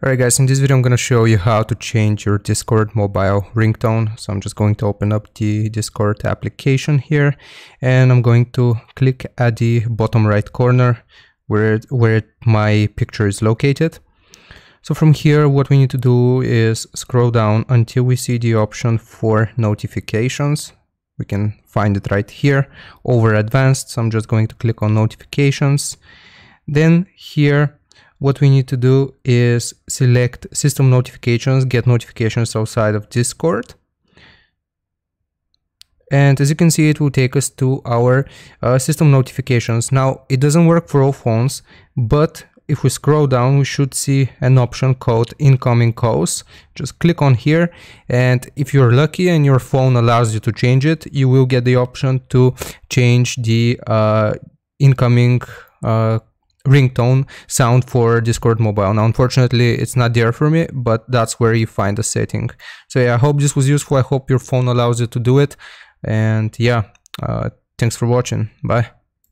Alright guys, in this video I'm going to show you how to change your Discord mobile ringtone. So I'm just going to open up the Discord application here and I'm going to click at the bottom right corner where my picture is located. So from here what we need to do is scroll down until we see the option for notifications. We can find it right here over advanced. So I'm just going to click on notifications. Then here what we need to do is select system notifications, get notifications outside of Discord. And as you can see, it will take us to our system notifications. Now, it doesn't work for all phones, but if we scroll down, we should see an option called incoming calls. Just click on here, and if you're lucky and your phone allows you to change it, you will get the option to change the incoming ringtone sound for Discord mobile. Now unfortunately it's not there for me, but that's where you find the setting. So yeah, I hope this was useful. I hope your phone allows you to do it, and yeah, thanks for watching. Bye.